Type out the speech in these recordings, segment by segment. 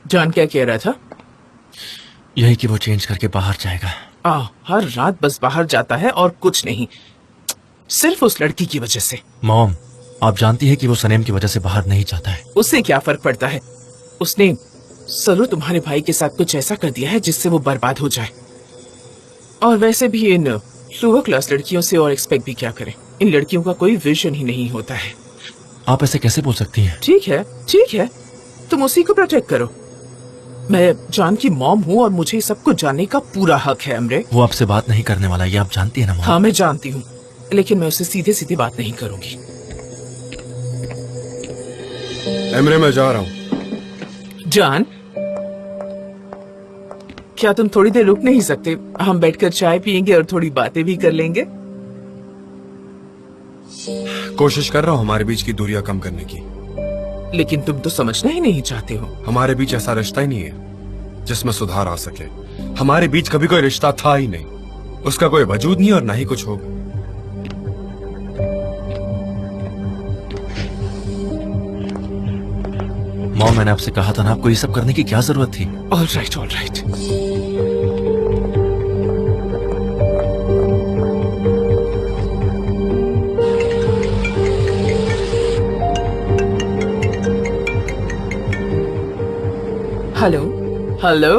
John क्या कह रहा था? यही कि वो चेंज करके बाहर जाएगा। हर रात बस बाहर जाता है और कुछ नहीं, सिर्फ उस लड़की की वजह से। मॉम, आप जानती है कि वो सनेम की वजह से बाहर नहीं जाता है। उससे क्या फर्क पड़ता है? उसने जरूर तुम्हारे भाई के साथ कुछ ऐसा कर दिया है जिससे वो बर्बाद हो जाए। और वैसे भी इन लोअर क्लास लड़कियों से और एक्सपेक्ट भी क्या करें? इन लड़कियों का कोई विजन ही नहीं होता है। आप ऐसे कैसे बोल सकती हैं? ठीक है, तुम उसी को प्रोटेक्ट करो। मैं जॉन की मॉम हूँ और मुझे सब कुछ जानने का पूरा हक है। अमरे, वो आपसे बात नहीं करने वाला, ये आप जानती है ना मॉम? हाँ, मैं जानती हूँ, लेकिन मैं उससे सीधे सीधे बात नहीं करूंगी। एमरे, मैं जा रहा हूँ। जॉन, क्या तुम थोड़ी देर रुक नहीं सकते? हम बैठकर चाय पियेंगे और थोड़ी बातें भी कर लेंगे। कोशिश कर रहा हूँ हमारे बीच की दूरियां कम करने की, लेकिन तुम तो समझना ही नहीं चाहते हो। हमारे बीच ऐसा रिश्ता ही नहीं है जिसमें सुधार आ सके। हमारे बीच कभी कोई रिश्ता था ही नहीं, उसका कोई वजूद नहीं और ना ही कुछ होगा। मॉम, मैंने आपसे कहा था ना, आपको ये सब करने की क्या जरूरत थी? All right. हेलो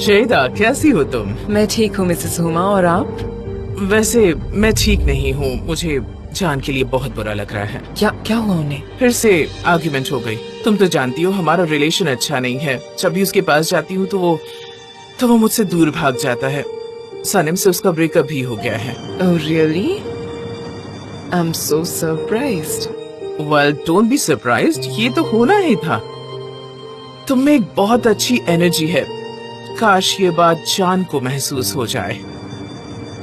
शेदा, कैसी हो तुम? मैं ठीक हूँ मिसेस हुमा, और आप? वैसे मैं ठीक नहीं हूँ, मुझे जान के लिए बहुत बुरा लग रहा है। क्या हुआ उन्हें? फिर से आर्ग्यूमेंट हो गई। तुम तो जानती हो हमारा रिलेशन अच्छा नहीं है। जब भी उसके पास जाती हूँ तो वो मुझसे दूर भाग जाता है। सनम से उसका ब्रेकअप भी हो गया है। Oh really? I'm so surprised. Well, don't be surprised, ये तो होना ही था। तुम में एक बहुत अच्छी एनर्जी है, काश ये बात जान को महसूस हो जाए।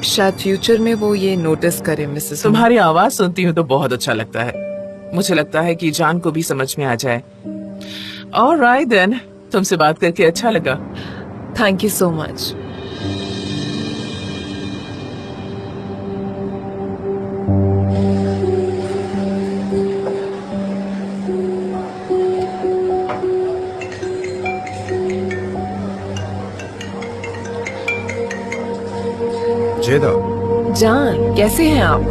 शायद फ्यूचर में वो ये नोटिस करे मिसेस। तुम्हारी आवाज सुनती हूँ तो बहुत अच्छा लगता है। मुझे लगता है कि जान को भी समझ में आ जाए। ऑलराइट देन, तुमसे बात करके अच्छा लगा। Thank you so much. जेदा, जान, कैसे हैं आप?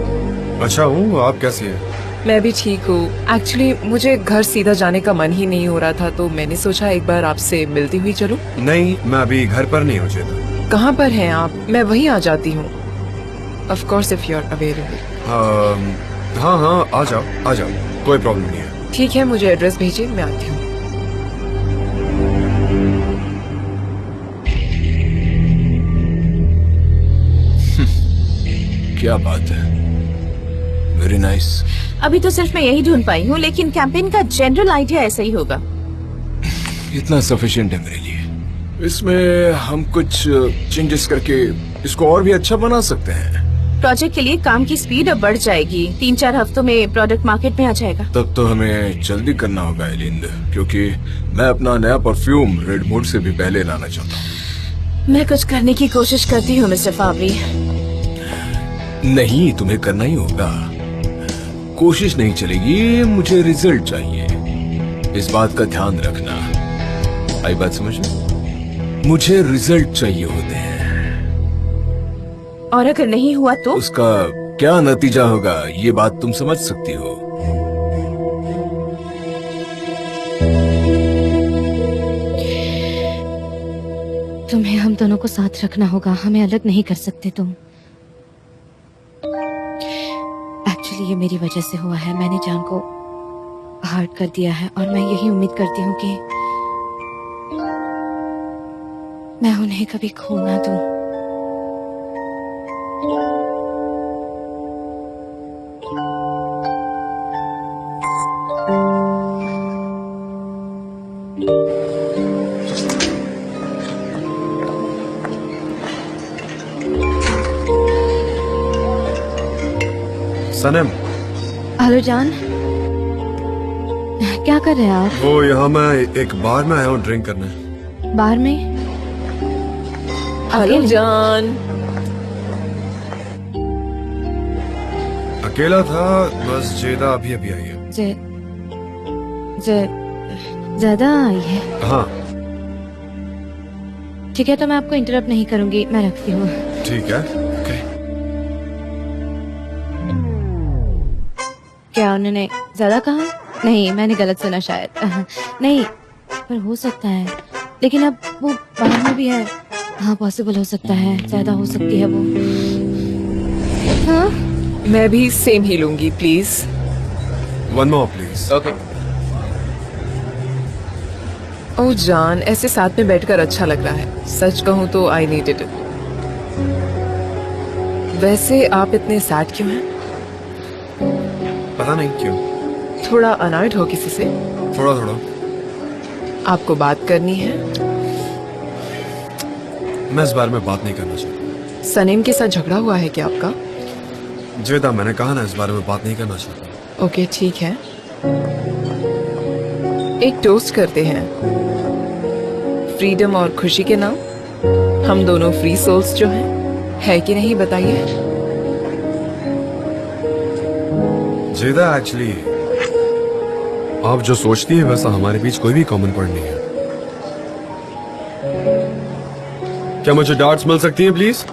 अच्छा हूँ, आप कैसी हैं? मैं भी ठीक हूँ। एक्चुअली मुझे घर सीधा जाने का मन ही नहीं हो रहा था, तो मैंने सोचा एक बार आपसे मिलती हुई चलूं। नहीं, मैं अभी घर पर नहीं हूँ जेदा। कहाँ पर हैं आप? मैं वहीं आ जाती हूँ। Of course if you are available. हाँ, आ जाओ, कोई प्रॉब्लम नहीं है। ठीक है, मुझे एड्रेस भेजिए, मैं आती हूँ। क्या बात है, वेरी नाइस। अभी तो सिर्फ मैं यही ढूंढ पाई हूँ, लेकिन कैंपेन का जनरल आइडिया ऐसा ही होगा। इतना सफिशिएंट है मेरे लिए। इसमें हम कुछ चेंजेस करके इसको और भी अच्छा बना सकते हैं। प्रोजेक्ट के लिए काम की स्पीड अब बढ़ जाएगी। 3-4 हफ्तों में प्रोडक्ट मार्केट में आ जाएगा। तब तो हमें जल्दी करना होगा एलिंद, क्योंकि मैं अपना नया परफ्यूम रेड मूड से भी पहले लाना चाहता हूँ। मैं कुछ करने की कोशिश करती हूँ मिस्टर फावरी। नहीं, तुम्हें करना ही होगा। कोशिश नहीं चलेगी, मुझे रिजल्ट चाहिए। इस बात का ध्यान रखना। आई बात समझ में? मुझे रिजल्ट चाहिए होते हैं। और अगर नहीं हुआ तो? उसका क्या नतीजा होगा ये बात तुम समझ सकती हो। तुम्हें हम दोनों को साथ रखना होगा, हमें अलग नहीं कर सकते तुम। एक्चुअली ये मेरी वजह से हुआ है। मैंने जान को हर्ट कर दिया है और मैं यही उम्मीद करती हूँ कि मैं उन्हें कभी खो ना दूं। सनम, हेलो जान, क्या कर रहे हैं आप? वो यहाँ मैं एक बार में आया हूँ ड्रिंक करने। बार में? हेलो जान। अकेला था, बस जेदा अभी अभी आई है। ज्यादा आई है? हाँ ठीक है, तो मैं आपको इंटरप्ट नहीं करूंगी, मैं रखती हूँ। ठीक है। क्या उन्होंने ज्यादा कहा? नहीं, मैंने गलत सुना शायद। नहीं, पर हो सकता है, लेकिन अब वो बाहर में भी है। हाँ, पॉसिबल हो सकता है, ज्यादा हो सकती है वो। हाँ, मैं भी सेम ही लूंगी please. One more please. Okay. ओ जान, ऐसे साथ में बैठकर अच्छा लग रहा है। सच कहूँ तो आई नीडेड इट। वैसे आप इतने सैड क्यों हैं? पता नहीं क्यों, थोड़ा अनॉयड हो किसी से? थोड़ा थोड़ा। आपको बात करनी है? मैं इस बारे में बात नहीं करना चाहता। सनीम के साथ झगड़ा हुआ है क्या आपका? जेदा, मैंने कहा ना इस बारे में बात नहीं करना चाहता। ओके ठीक है, एक टोस्ट करते हैं फ्रीडम और खुशी के नाम। हम दोनों फ्री सोल्स जो हैं, है कि नहीं बताइए? जेदा, एक्चुअली आप जो सोचती है वैसा हमारे बीच कोई भी कॉमन पॉइंट नहीं है। क्या मुझे डार्ट्स मिल सकती हैं प्लीज?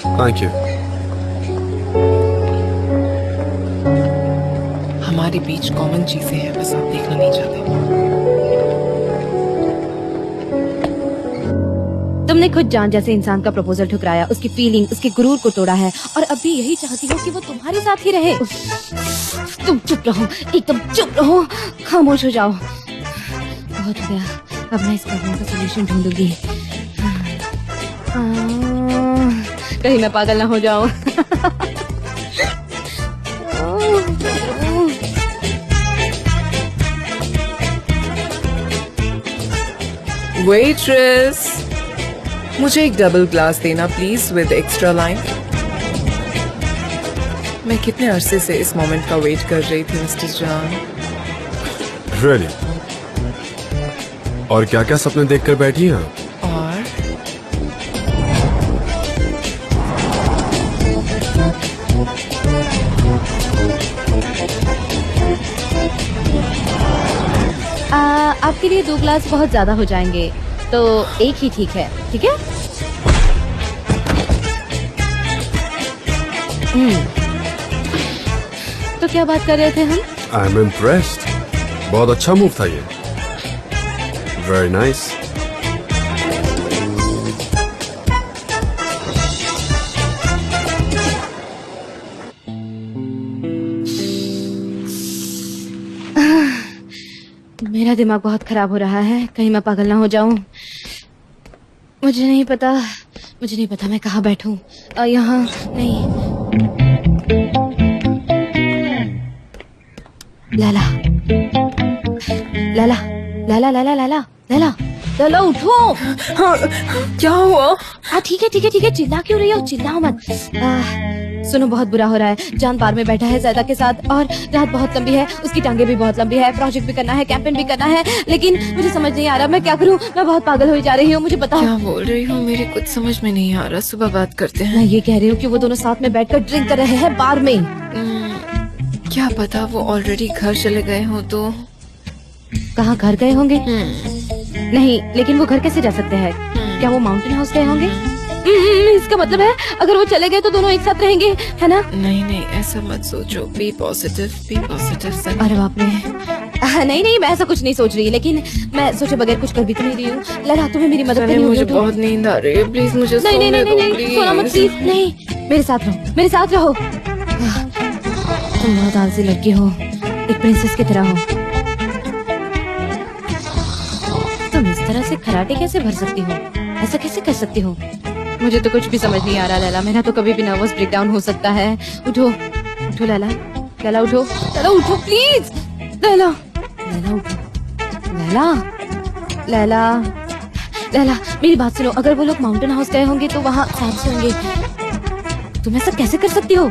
Thank you. हमारे बीच कॉमन चीजें हैं, बस आप देखना नहीं चाहते। तुमने खुद जान जैसे इंसान का प्रपोजल ठुकराया, उसकी फीलिंग, उसके गुरूर को तोड़ा है, और अब भी यही चाहती हो कि वो तुम्हारे साथ ही रहे। तुम चुप रहो, एकदम चुप रहो, खामोश हो जाओ। बहुत हो गया, अब मैं इस प्रॉब्लम का सलूशन ढूंढूंगी। कहीं मैं पागल ना हो जाऊं। वेट्रेस, मुझे एक डबल ग्लास देना प्लीज विद एक्स्ट्रा लाइम। मैं कितने अरसे से इस मोमेंट का वेट कर रही थी मिस्टर जान। रियली? और क्या क्या सपने देखकर बैठी हैं आप? और आपके लिए 2 ग्लास बहुत ज्यादा हो जाएंगे, तो एक ही ठीक है। ठीक है? तो क्या बात कर रहे थे हम? I am impressed. बहुत अच्छा मूव था ये। Very nice. मेरा दिमाग बहुत खराब हो रहा है, कहीं मैं पागल ना हो जाऊं। मुझे नहीं पता मैं कहाँ बैठूं। यहाँ नहीं। लाला लाला लाला लाला लाला लाला लाला, उठो। हाँ, क्या हुआ? हाँ ठीक है, चिल्ला क्यों रही हो? चिल्लाओ मत। सुनो, बहुत बुरा हो रहा है। जान बार में बैठा है ज़ैदा के साथ, और रात बहुत लंबी है, उसकी टांगे भी बहुत लंबी है, प्रोजेक्ट भी करना है, कैंपेन भी करना है, लेकिन मुझे समझ नहीं आ रहा मैं क्या करूं। मैं बहुत पागल हो जा रही हूँ, मुझे बताओ। क्या बोल रही हूँ? मेरे कुछ समझ में नहीं आ रहा। सुबह बात करते हैं। मैं ये कह रही हूँ कि वो दोनों साथ में बैठकर ड्रिंक कर रहे हैं बार में। क्या पता वो ऑलरेडी घर चले गए हो तो। कहाँ घर गए होंगे? नहीं, लेकिन वो घर कैसे जा सकते हैं? क्या वो माउंटेन हाउस गए होंगे? इसका मतलब है अगर वो चले गए तो दोनों एक साथ रहेंगे, है ना? नहीं, ऐसा मत सोचो। Be positive Sunny. अरे बाप रे। नहीं, मैं ऐसा कुछ नहीं सोच रही, लेकिन मैं सोचे बगैर कुछ कर भी तो नहीं रही हूँ। लड़ा, तुम्हें मेरी मदद करनी होगी। मुझे बहुत नींद आ रही है, प्लीज मुझे नहीं, सोना मत प्लीज। नहीं, मेरे साथ रहो। तुम बहुत आलसी लड़की हो, एक प्रिंसेस की तरह हो। तुम इस तरह से खराटे कैसे भर सकती हो? ऐसा कैसे कर सकती हो? मुझे तो कुछ भी समझ नहीं आ रहा लैला। मेरा तो कभी भी नर्वस ब्रेकडाउन हो सकता है। उठो लैला, उठो प्लीज। लैला उठो। लैला, लैला, लैला, मेरी बात सुनो। अगर वो लोग माउंटेन हाउस गए होंगे तो वहाँ साथ से होंगे। तुम ऐसा कैसे कर सकती हो?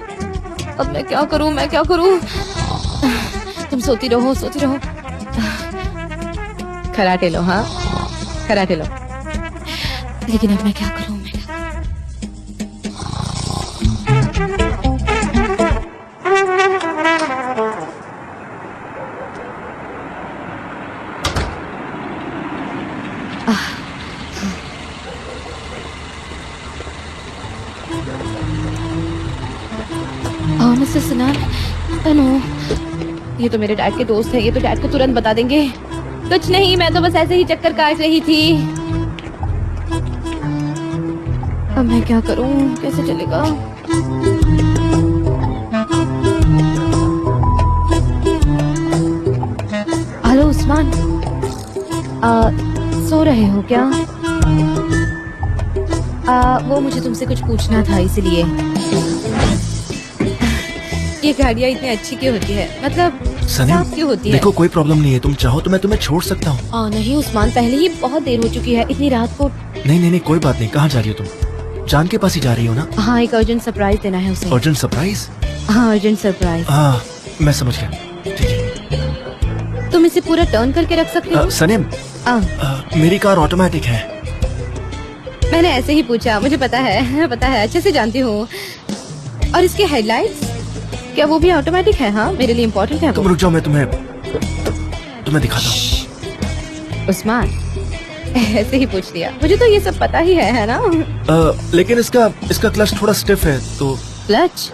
अब मैं क्या करूँ, मैं क्या करूँ? तुम सोती रहो, सोती रहो। खराटे लो, हाँ खराटे लो। लेकिन अब मैं क्या करूँ, मैं क्या मिस्टर सिनान, नो, ये तो मेरे डैड के दोस्त हैं, ये तो डैड को तुरंत बता देंगे। कुछ नहीं, मैं तो बस ऐसे ही चक्कर काट रही थी। अब मैं क्या करूं, कैसे चलेगा? हेलो उस्मान, सो रहे हो क्या? वो मुझे तुमसे कुछ पूछना था, इसलिए। ये गाड़ियाँ इतनी अच्छी क्यों होती है? मतलब साफ क्यों होती है? देखो कोई प्रॉब्लम नहीं है, तुम चाहो तो मैं तुम्हें छोड़ सकता हूँ। नहीं उस्मान, पहले ही बहुत देर हो चुकी है, इतनी रात को। नहीं कोई बात नहीं। कहाँ जा रही हो तुम? जान के पास ही जा रही हो ना? हाँ, एक अर्जेंट सरप्राइज देना है उसे। Urgent surprise? हाँ, अर्जेंट सरप्राइज। हाँ, मैं समझ गया। ठीक है। तुम इसे पूरा टर्न करके रख सकते हो? सनीम, मेरी कार ऑटोमेटिक है। मैंने ऐसे ही पूछा, मुझे पता है, पता है, अच्छे से जानती हूँ। और इसके हेडलाइट्स क्या वो भी ऑटोमेटिक है? हाँ, मेरे लिए इम्पोर्टेंट है। तुम रुक जाओ, मैं तुम्हें दिखाता हूँ। उस्मान, ऐसे ही पूछ लिया, मुझे तो ये सब पता ही है ना? लेकिन इसका क्लच थोड़ा स्टिफ है तो। क्लच?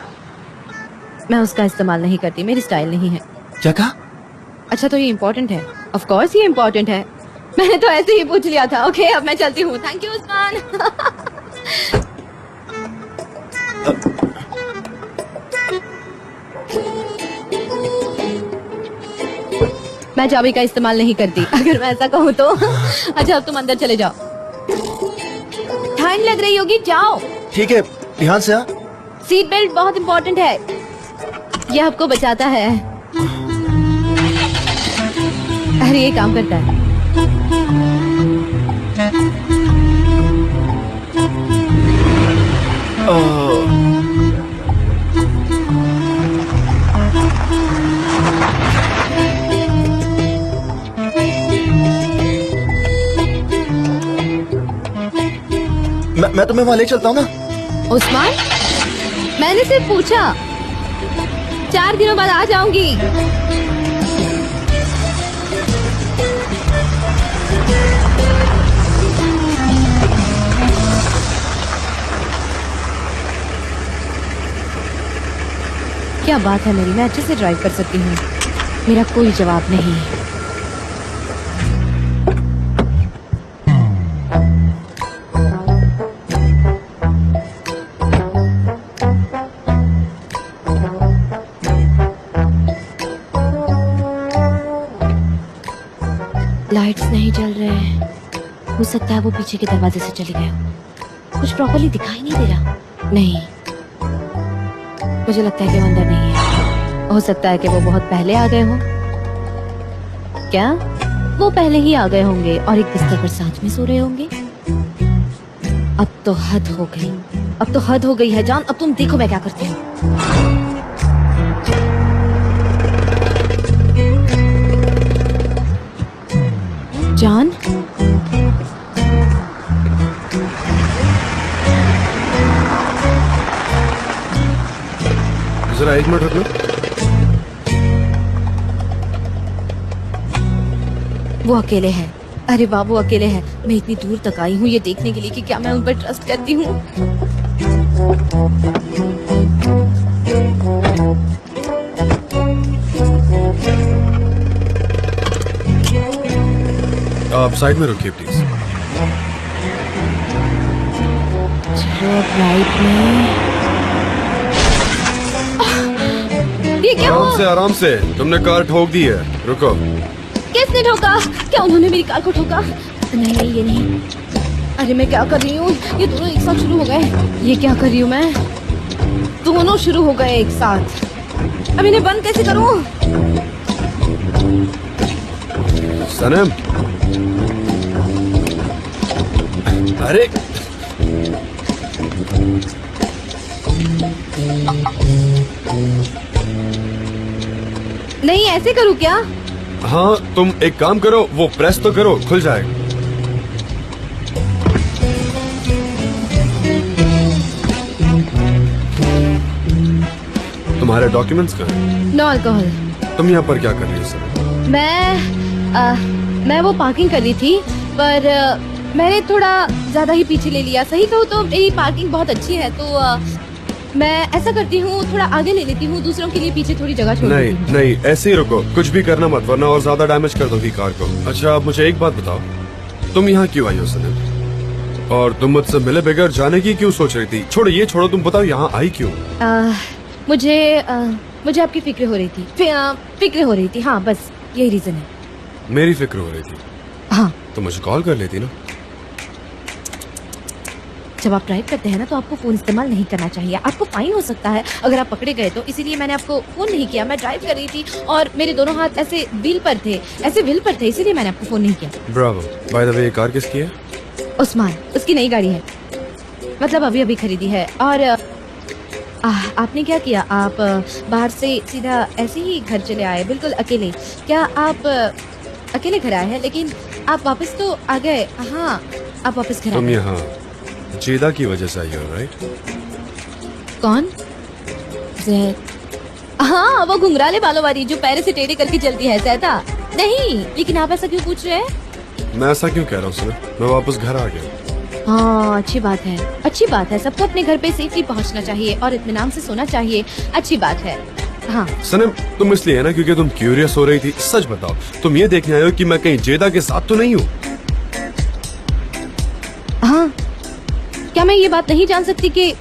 मैं उसका इस्तेमाल नहीं करती, मेरी स्टाइल नहीं है। क्या कहा? अच्छा, तो ये इम्पोर्टेंट है? ऑफ कोर्स ये इम्पोर्टेंट है, मैंने तो ऐसे ही पूछ लिया था। ओके, अब मैं चलती हूँ। Thank you Usman. मैं चाबी का इस्तेमाल नहीं करती, अगर मैं ऐसा कहूँ तो। अच्छा, अब तुम अंदर चले जाओ, ठंड लग रही होगी, जाओ। ठीक है, ध्यान से। सीट बेल्ट बहुत इम्पोर्टेंट है, ये आपको बचाता है। अरे ये काम करता है। मैं तुम्हें वहां ले चलता हूँ ना। उस्मान, मैंने सिर्फ पूछा, 4 दिनों बाद आ जाऊंगी। क्या बात है मेरी, मैं अच्छे से ड्राइव कर सकती हूँ, मेरा कोई जवाब नहीं। लाइट्स नहीं जल रहे हैं, हो सकता है वो पीछे के दरवाजे से चले गए हो। कुछ प्रॉपर्ली दिखाई नहीं दे रहा। नहीं, मुझे लगता है कि वो अंदर नहीं है। हो सकता है कि वो बहुत पहले आ गए हो। क्या वो पहले ही आ गए होंगे और एक बिस्तर पर साथ में सो रहे होंगे? अब तो हद हो गई, अब तो हद हो गई है जान। अब तुम देखो मैं क्या करती हूँ। जान, जरा 1 मिनट रुकना। वो अकेले हैं। अरे वाह, वो अकेले हैं। मैं इतनी दूर तक आई हूँ ये देखने के लिए कि क्या मैं उन पर ट्रस्ट करती हूँ। आप साइड में रुकिए प्लीज। चलो अब राइट में। ये क्या हुआ? आराम से, तुमने कार ठोक दी है, रुको। किसने ठोका? क्या उन्होंने मेरी कार को ठोका? नहीं नहीं, ये नहीं। अरे मैं क्या कर रही हूँ, ये दोनों एक साथ शुरू हो गए। ये क्या कर रही हूँ मैं? दोनों शुरू हो गए एक साथ। अब इन्हें बंद कैसे करूँ? सनम, अरे नहीं ऐसे करूँ क्या? हाँ, तुम एक काम करो, वो प्रेस तो करो, खुल जाएगा। तुम्हारे डॉक्यूमेंट्स कहाँ हैं? No alcohol. तुम यहाँ पर क्या कर रही हो सर? मैं वो पार्किंग कर रही थी, पर मैंने थोड़ा ज्यादा ही पीछे ले लिया। सही कहूँ तो मेरी पार्किंग बहुत अच्छी है, तो मैं ऐसा करती हूँ, थोड़ा आगे ले लेती हूँ, दूसरों के लिए पीछे थोड़ी जगह छोड़ नहीं देती हूँ। नहीं, ऐसे ही रुको, कुछ भी करना मत, वरना और ज्यादा डैमेज कर दोगी कार को। अच्छा, आप मुझे एक बात बताओ, तुम यहाँ क्यों आई हो सनम? और तुम मुझसे मिले बगैर जाने की क्यों सोच रही थी? छोड़ो ये छोड़ो, तुम बताओ यहाँ आई क्यों? मुझे आपकी फिक्र हो रही थी। फिक्र हो रही थी, हाँ बस यही रीजन है। मेरी फिक्र हो रही थी? हाँ, तो मुझे कॉल कर लेती ना। जब आप ड्राइव करते हैं ना, तो आपको फोन इस्तेमाल नहीं करना चाहिए, आपको फाइन हो सकता है अगर आप पकड़े गए तो। इसीलिए मैंने आपको फोन नहीं किया। मैं ड्राइव कर रही थी और मेरे दोनों हाथ ऐसे व्हील पर थे, इसीलिए मैंने आपको फोन नहीं किया। ब्रावो। बाय द वे, ये कार किसकी है? उस्मान, उसकी नई गाड़ी है, मतलब अभी अभी खरीदी है। और आपने क्या किया? आप बाहर से सीधा ऐसे ही घर चले आए, बिल्कुल अकेले? क्या आप अकेले घर आए हैं? लेकिन आप वापस तो आ गए। हाँ, आप वापस घर आ तुम गए। यहाँ जेदा की वजह से आई हो, राइट? कौन? जैद? हाँ, वो घुंघराले बालों वाली जो पैर से टेढ़े करके चलती है, ज़ैदा? नहीं, लेकिन आप ऐसा क्यों पूछ रहे हैं? मैं ऐसा क्यों कह रहा हूँ सर? मैं वापस घर आ गया। हाँ, अच्छी बात है, अच्छी बात है। सबको अपने घर पे सेफली पहुंचना चाहिए और इत्मीनान से सोना चाहिए। अच्छी बात है। हाँ सनम, तुम इसलिए है ना क्योंकि तुम क्यूरियस हो रही थी। सच बताओ, तुम ये देखने आए हो कि मैं कहीं जेदा के साथ तो नहीं हूँ? हाँ, क्या मैं ये बात नहीं जान सकती कि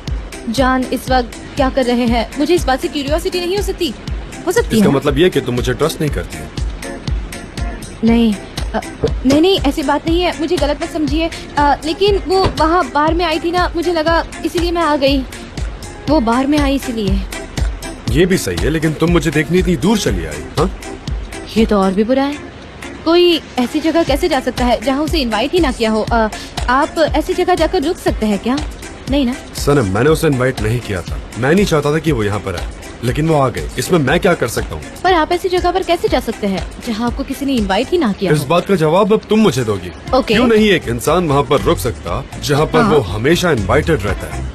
जान इस वक्त क्या कर रहे हैं? मुझे इस बात से क्यूरियोसिटी नहीं हो सकती? हो सकती इसका है? मतलब ये कि तुम मुझे ट्रस्ट नहीं करती हो। नहीं, नहीं, ऐसी बात नहीं है, मुझे गलत मत समझिए। लेकिन वो वहाँ बाहर में आई थी ना, मुझे लगा इसीलिए मैं आ गई। वो बाहर में आई इसीलिए। ये भी सही है, लेकिन तुम मुझे देखनी इतनी दूर चली आई। हाँ, ये तो और भी बुरा है। कोई ऐसी जगह कैसे जा सकता है जहाँ उसे इनवाइट ही ना किया हो? आप ऐसी जगह जाकर रुक सकते हैं क्या? नहीं ना? सनम, मैंने उसे इनवाइट नहीं किया था। मैं नहीं चाहता था कि वो यहाँ पर आए, लेकिन वो आ गए। इसमें मैं क्या कर सकता हूँ? पर आप ऐसी जगह पर कैसे जा सकते हैं जहाँ आपको किसी ने इनवाइट ही ना किया इस हो? बात का जवाब अब तुम मुझे दोगी। ओके। क्यों नहीं एक इंसान वहाँ पर रुक सकता जहाँ पर हाँ। वो हमेशा इनवाइटेड रहता है?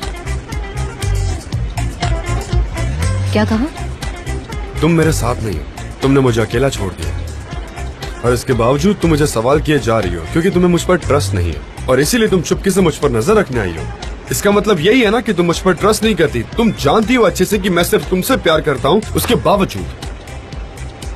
क्या कहा? तुम मेरे साथ नहीं हो, तुमने मुझे अकेला छोड़ दिया, और इसके बावजूद तुम मुझे सवाल किए जा रही हो क्योंकि तुम्हें मुझ पर ट्रस्ट नहीं है, और इसीलिए तुम चुपके से मुझ पर नजर रखने आई हो। इसका मतलब यही है ना कि तुम मुझ पर ट्रस्ट नहीं करती। तुम जानती हो अच्छे से कि मैं सिर्फ तुमसे प्यार करता हूँ, उसके बावजूद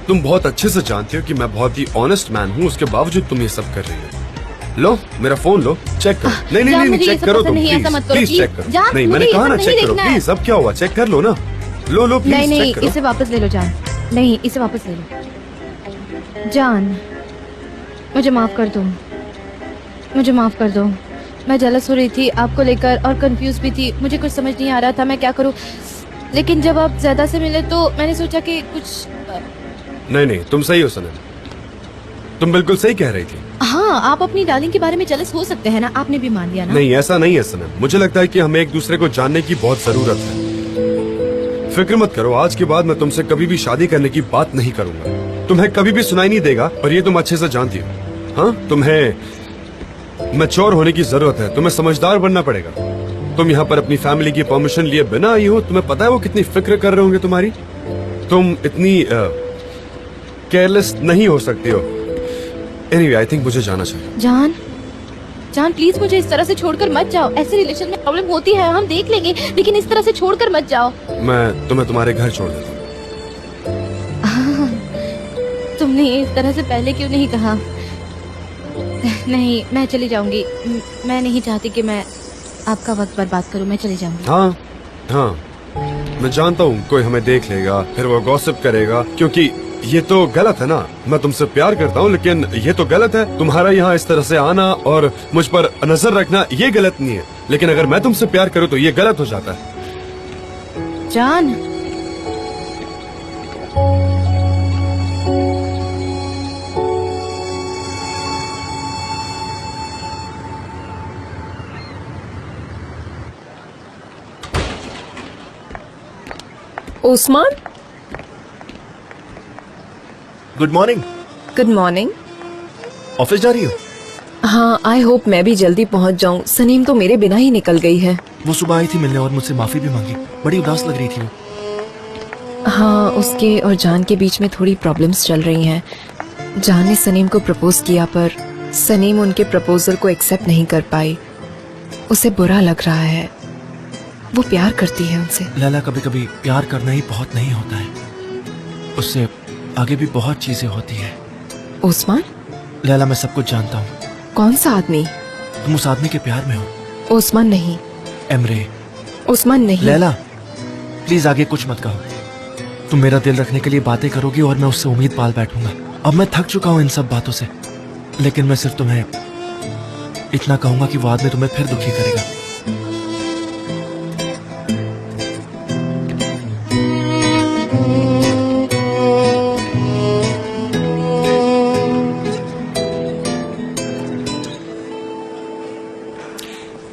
तुम बहुत अच्छे से जानती हो कि मैं बहुत ही ऑनेस्ट मैन हूँ, उसके बावजूद तुम ये सब कर रही हो। लो मेरा फोन लो, चेक करो। नहीं नहीं जान, नहीं, मुझे ये चेक सब करो पसंद तुम, नहीं है, ऐसा मत करो, प्लीज प्लीज। चेक करो। जान, नहीं, मुझे मैंने ये कहा सब ना नहीं चेक करो देखना है। प्लीज। अब क्या हुआ, चेक कर लो ना। लो लो नहीं प्लीज, नहीं, चेक करो। इसे वापस ले लो जान। नहीं, इसे वापस ले लो जान। मुझे माफ कर दो, मुझे माफ कर दो। मैं जेलस हो रही थी आपको लेकर और कंफ्यूज भी थी। मुझे कुछ समझ नहीं आ रहा था मैं क्या करूं। लेकिन जब आप ज़्यादा से मिले तो मैंने सोचा कि कुछ। नहीं नहीं, तुम सही हो सनम, तुम बिल्कुल सही कह रही थी। हाँ, आप अपनी डार्लिंग के बारे में जेलस हो सकते हैं ना, आपने भी मान लिया ना? नहीं, ऐसा नहीं है सनम। मुझे लगता है कि हमें एक दूसरे को जानने की बहुत जरूरत है। फिक्र मत करो, आज के बाद मैं तुमसे कभी भी शादी करने की बात नहीं करूंगा। तुम्हें कभी भी सुनाई नहीं देगा, और ये तुम अच्छे से जानती हो। हाँ, तुम्हें मैच्योर होने की जरूरत है, तुम्हें समझदार बनना पड़ेगा। तुम यहाँ पर अपनी फैमिली की परमिशन लिए बिना आई हो। तुम्हें पता है वो कितनी फिक्र कर रहे होंगे तुम्हारी। तुम इतनी केयरलेस नहीं हो सकती हो। एनीवे, आई थिंक मुझे जाना चाहिए। जान, जान प्लीज मुझे इस तरह से छोड़कर मत जाओ। ऐसे रिलेशन में प्रॉब्लम होती है, हम देख लेंगे, लेकिन इस तरह से छोड़कर मत जाओ। मैं तुम्हें तुम्हारे घर छोड़ देता हूँ। तुमने इस तरह से पहले क्यों नहीं कहा? नहीं, मैं चली जाऊंगी। मैं नहीं चाहती कि मैं आपका वक्त बर्बाद करूं। मैं चली जाऊंगी। हाँ हाँ, मैं जानता हूँ कोई हमें देख लेगा, फिर वो गॉसिप करेगा, क्योंकि ये तो गलत है ना। मैं तुमसे प्यार करता हूँ, लेकिन ये तो गलत है। तुम्हारा यहाँ इस तरह से आना और मुझ पर नजर रखना, ये गलत नहीं है। लेकिन अगर मैं तुमसे प्यार करूँ तो ये गलत हो जाता है। जान, Osman, good morning. Good morning. Office जा रही हो? हाँ, आई होप मैं भी जल्दी पहुंच जाऊं। सनीम तो मेरे बिना ही निकल गई है। वो सुबह आई थी मिलने और मुझसे माफी भी मांगी। बड़ी उदास लग रही थी वो। हाँ, उसके और जान के बीच में थोड़ी प्रॉब्लम्स चल रही हैं। जान ने सनीम को प्रपोज किया पर सनीम उनके प्रपोजल को एक्सेप्ट नहीं कर पाई। उसे बुरा लग रहा है। वो प्यार करती है उनसे। लैला, कभी कभी प्यार करना ही बहुत नहीं होता है, उससे आगे भी बहुत चीजें होती है। ओस्मान, लैला, मैं सब कुछ जानता हूँ। कौन सा आदमी? तुम उस आदमी के प्यार में हो। ओस्मान नहीं। एमरे। ओस्मान नहीं। लैला, प्लीज आगे कुछ मत कहो। तुम मेरा दिल रखने के लिए बातें करोगी और मैं उससे उम्मीद पाल बैठूंगा। अब मैं थक चुका हूँ इन सब बातों से, लेकिन मैं सिर्फ तुम्हें इतना कहूंगा कि वो आदमी तुम्हें फिर दुखी करेगा।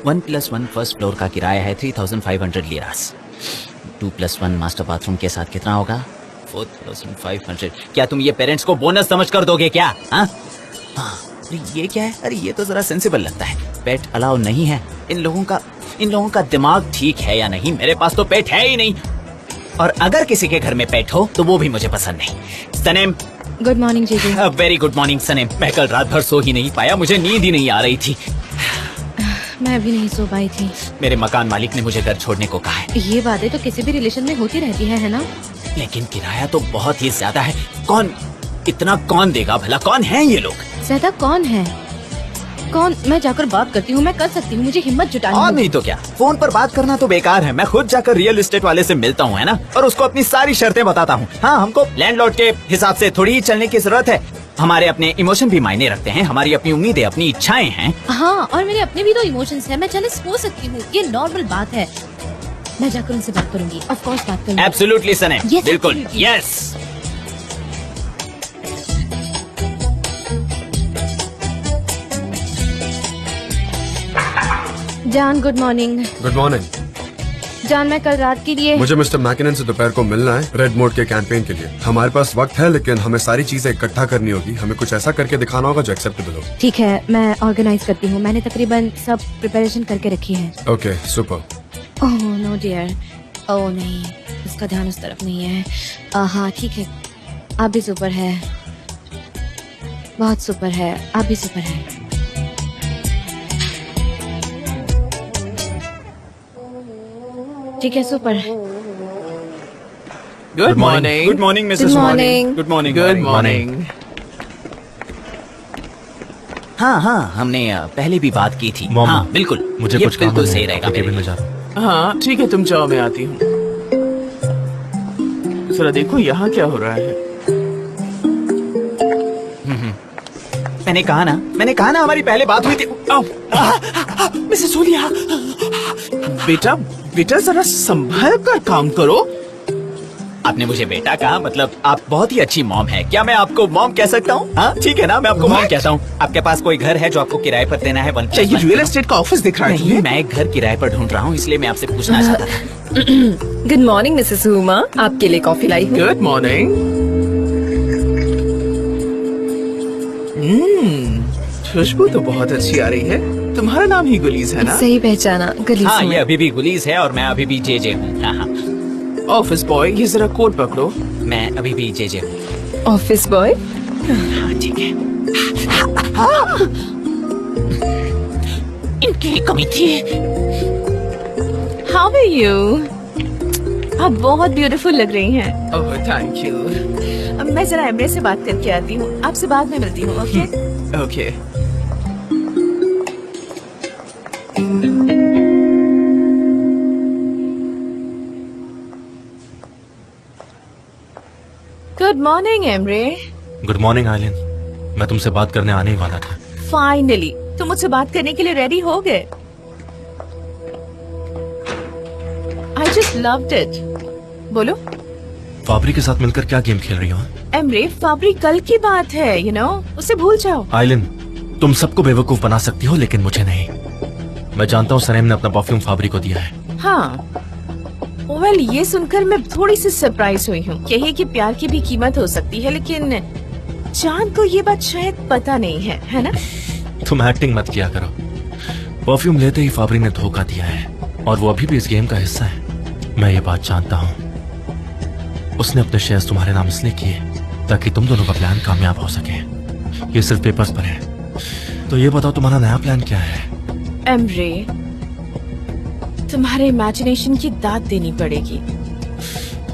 One plus one first floor का किराया है 3500 लिरास। 2+1 मास्टर बाथरूम के साथ कितना होगा? 4500। क्या तुम ये पेरेंट्स को बोनस समझ कर दोगे क्या? हाँ, अरे ये क्या है? अरे ये तो जरा सेंसिबल लगता है। पेट अलाउ नहीं है। इन लोगों का दिमाग ठीक है या नहीं? मेरे पास तो पेट है ही नहीं, और अगर किसी के घर में पेट हो तो वो भी मुझे पसंद नहीं। सनेम। गुड मॉर्निंग जीजू। Very good morning Sanem. मैं कल रात भर सो ही नहीं पाया, मुझे नींद ही नहीं आ रही थी। मैं भी नहीं सो पाई थी। मेरे मकान मालिक ने मुझे घर छोड़ने को कहा है। ये बातें तो किसी भी रिलेशन में होती रहती है ना? लेकिन किराया तो बहुत ही ज्यादा है। इतना कौन देगा भला? कौन है ये लोग? ज्यादा कौन है? कौन? मैं जाकर बात करती हूँ, मैं कर सकती हूँ, मुझे हिम्मत जुटानी और होगी। नहीं तो क्या, फोन पर बात करना तो बेकार है। मैं खुद जाकर रियल एस्टेट वाले से मिलता हूँ, है ना, और उसको अपनी सारी शर्तें बताता हूँ। हाँ, हमको लैंडलॉर्ड के हिसाब से थोड़ी ही चलने की जरूरत है। हमारे अपने इमोशन भी मायने रखते हैं, हमारी अपनी उम्मीदें, अपनी इच्छाएं हैं। हाँ, और मेरे अपने भी तो इमोशंस हैं। मैं जेलस हो सकती हूँ, ये नॉर्मल बात है। मैं जाकर उनसे बात करूंगी, ऑफ कोर्स बात करूंगी। एब्सोल्युटली सने, Yes, बिल्कुल, absolutely. यस। जान, गुड मॉर्निंग। Good morning. जान, मैं कल रात के लिए मुझे मिस्टर मैकिनन से दोपहर को मिलना है रेड मोड के कैंपेन के लिए। हमारे पास वक्त है, लेकिन हमें सारी चीजें इकट्ठा करनी होगी। हमें कुछ ऐसा करके दिखाना होगा जो एक्सेप्टेबल हो। ठीक है, मैं ऑर्गेनाइज करती हूँ। मैंने तकरीबन सब प्रिपरेशन करके रखी है। Okay, super. Oh no dear, oh नहीं, उसका ध्यान उस तरफ नहीं है। हाँ ठीक है, आप भी सुपर है, बहुत सुपर है, आप भी सुपर है। ठीक है, super. Good morning. Good morning Mrs Good morning. Good morning. Good morning. हाँ हाँ, हमने पहले भी बात की थी। मॉम, हाँ बिल्कुल, मुझे ये कुछ काम बिल्कुल है, सही रहेगा मेरे केबिन में लिए। जा रहा हूँ। हाँ ठीक है, तुम जाओ, मैं आती हूँ। जरा देखो यहाँ क्या हो रहा है। मैंने कहा ना हमारी पहले बात हुई थी। मिसेस सोनिया, बेटा बेटा जरा संभल कर काम करो। आपने मुझे बेटा कहा, मतलब आप बहुत ही अच्छी मॉम है। क्या मैं आपको मॉम कह सकता हूँ? हाँ ठीक है ना, मैं आपको मॉम What? कहता हूँ। आपके पास कोई घर है जो आपको किराए पर देना है? क्या ये रियल एस्टेट का ऑफिस दिख रहा है नहीं, तुम्हें? मैं एक घर किराए पर ढूंढ रहा हूँ, इसलिए मैं आपसे पूछना चाहता था। गुड मॉर्निंग मिसेस हुमा, आपके लिए कॉफी लाई हूँ। Good morning. खुशबू तो बहुत अच्छी आ रही है। तुम्हारा नाम ही गुलीज है ना? सही पहचाना, गलीस हाँ, में। ये अभी भी गुलीज है और मैं अभी भी जे हूँ। हाँ हाँ, ऑफिस बॉय, ये जरा कोट पकड़ो। मैं अभी भी जे हूँ। Office boy. हाँ ठीक है। इनकी कमी थी। How are you? आप बहुत ब्यूटीफुल लग रही हैं। Oh thank you. अब मैं जरा एमरे से बात करके आती हूँ, आपसे बाद में मिलती हूँ। Okay okay. Good morning Emre. Good morning Aylin, मैं तुमसे बात करने आने ही वाला था। फाइनली तुम मुझसे बात करने के लिए रेडी हो गए। I just loved it. बोलो फाबरी के साथ मिलकर क्या गेम खेल रही हो? एमरे, फाबरी कल की बात है, यू नो, उसे भूल जाओ। आइलिन, तुम सबको बेवकूफ बना सकती हो, लेकिन मुझे नहीं। मैं जानता हूँ सनेम ने अपना परफ्यूम फाबरी को दिया है। हाँ वेल, ये सुनकर मैं थोड़ी सी सरप्राइज हुई हूँ। यही कि प्यार की भी कीमत हो सकती है, लेकिन चांद को ये बात शायद पता नहीं है ना? तुम एक्टिंग मत किया करो। परफ्यूम लेते ही फाबरी ने धोखा दिया है और वो अभी भी इस गेम का हिस्सा है। मैं ये बात जानता हूँ। उसने अपने शेयर्स तुम्हारे नाम इसलिए किए ताकि तुम दोनों का प्लान कामयाब हो सके। ये सिर्फ पेपर्स पर है। तो ये बताओ तुम्हारा नया प्लान क्या है? एमरे, तुम्हारे इमेजिनेशन की दाद देनी पड़ेगी।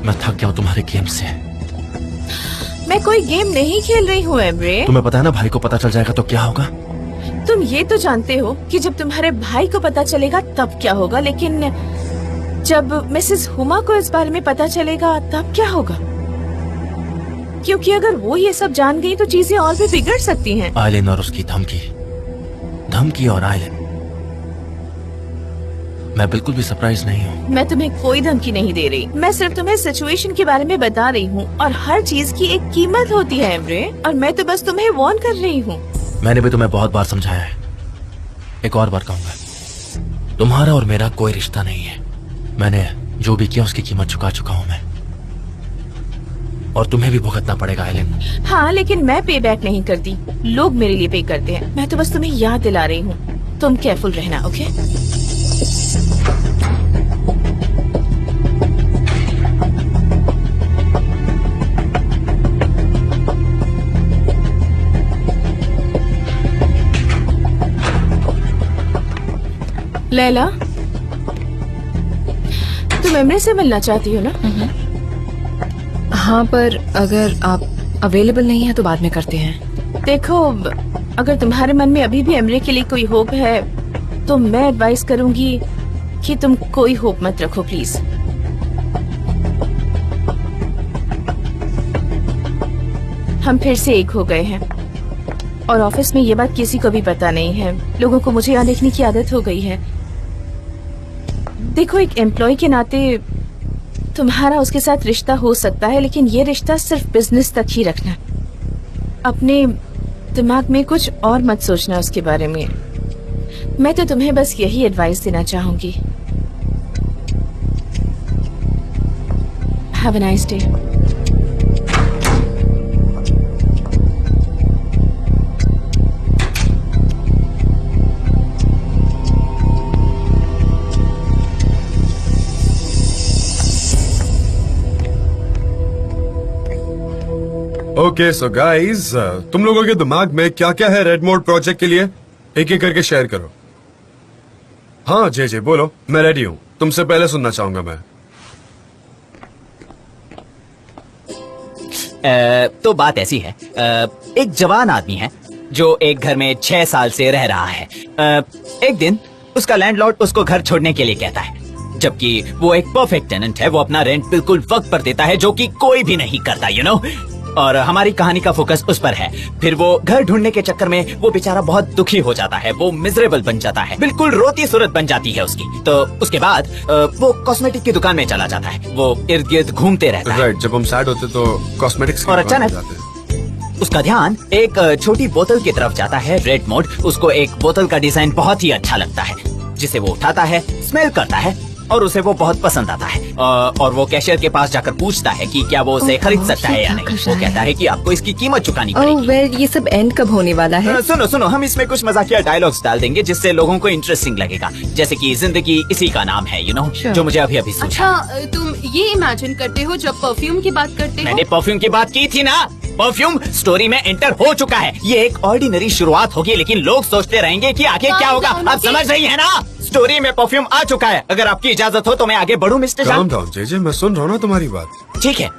मैं थक गया हूँ तुम्हारे गेम से। मैं कोई गेम नहीं खेल रही हूँ एमरे। तुम्हें पता है ना भाई को पता चल जाएगा तो क्या होगा? तुम ये तो जानते हो कि जब तुम्हारे भाई को पता चलेगा तब क्या होगा, लेकिन जब मिसेस हुमा को इस बारे में पता चलेगा तब क्या होगा? क्योंकि अगर वो ये सब जान गई तो चीजें और भी बिगड़ सकती हैं। आइलिन और उसकी धमकी और आइलिन। मैं बिल्कुल भी सरप्राइज नहीं हूँ। मैं तुम्हें कोई धमकी नहीं दे रही। मैं सिर्फ तुम्हें सिचुएशन के बारे में बता रही हूँ और हर चीज की एक कीमत होती है एमरे, और मैं तो बस तुम्हें वार्न कर रही हूँ। मैंने भी तुम्हें बहुत बार समझाया है, एक और बार कहूंगा, तुम्हारा और मेरा कोई रिश्ता नहीं है। मैंने जो भी किया उसकी कीमत चुका चुका हूँ मैं, और तुम्हें भी भुगतना पड़ेगा आइलिन। हाँ, लेकिन मैं पे बैक नहीं करती, लोग मेरे लिए पे करते हैं। मैं तो बस तुम्हें याद दिला रही हूँ। तुम केयरफुल रहना, ओके? लैला, तुम एमरे से मिलना चाहती हो ना? हाँ, पर अगर आप अवेलेबल नहीं है तो बाद में करते हैं। देखो, अगर तुम्हारे मन में अभी भी एमरे के लिए कोई होप है तो मैं एडवाइस करूंगी कि तुम कोई होप मत रखो प्लीज। हम फिर से एक हो गए हैं और ऑफिस में ये बात किसी को भी पता नहीं है। लोगों को मुझे यहाँ देखने की आदत हो गई है। देखो, एक एम्प्लॉय के नाते तुम्हारा उसके साथ रिश्ता हो सकता है, लेकिन ये रिश्ता सिर्फ बिजनेस तक ही रखना। अपने दिमाग में कुछ और मत सोचना उसके बारे में। मैं तो तुम्हें बस यही एडवाइस देना चाहूंगी। Have a nice day. Okay so guys, तुम लोगों के दिमाग में क्या क्या है रेड मोड प्रोजेक्ट के लिए? एक एक करके शेयर करो। हाँ जे बोलो, मैं रेडी हूँ। तुमसे पहले सुनना चाहूंगा मैं। तो बात ऐसी है, एक जवान आदमी है जो एक घर में 6 साल से रह रहा है। एक दिन उसका लैंडलॉर्ड उसको घर छोड़ने के लिए कहता है, जबकि वो एक परफेक्ट टेनेंट है। वो अपना रेंट बिल्कुल वक्त पर देता है, जो कि कोई भी नहीं करता, यू नो। और हमारी कहानी का फोकस उस पर है। फिर वो घर ढूंढने के चक्कर में वो बेचारा बहुत दुखी हो जाता है। वो मिजरेबल बन जाता है, बिल्कुल रोती सूरत बन जाती है उसकी। तो उसके बाद वो कॉस्मेटिक की दुकान में चला जाता है। वो इर्द गिर्द घूमते रहता है। राइट, जब हम सैड होते तो कॉस्मेटिक्स और अचानक उसका ध्यान एक छोटी बोतल की तरफ जाता है, रेड मोड। उसको एक बोतल का डिजाइन बहुत ही अच्छा लगता है, जिसे वो उठाता है, स्मेल करता है और उसे वो बहुत पसंद आता है। और वो कैशियर के पास जाकर पूछता है कि क्या वो उसे खरीद सकता है या नहीं। वो कहता है कि आपको इसकी कीमत चुकानी पड़ेगी। वेल, ये सब एंड कब होने वाला है? सुनो, हम इसमें कुछ मजाकिया डायलॉग्स डाल देंगे जिससे लोगों को इंटरेस्टिंग लगेगा। जैसे कि जिंदगी इसी का नाम है, यू नो, जो मुझे अभी सूझा। अच्छा, तुम ये इमेजिन करते हो जब परफ्यूम की बात करते हो? मैंने परफ्यूम की बात की थी ना। परफ्यूम स्टोरी में एंटर हो चुका है। ये एक ऑर्डिनरी शुरुआत होगी, लेकिन लोग सोचते रहेंगे कि आगे क्या होगा। आप समझ रही है ना? स्टोरी में परफ्यूम आ चुका है। अगर आपकी इजाजत हो तो मैं आगे बढ़ूं मिस्टर जान। काम डाउन जे, मैं सुन रहा हूँ ना तुम्हारी बात। ठीक है।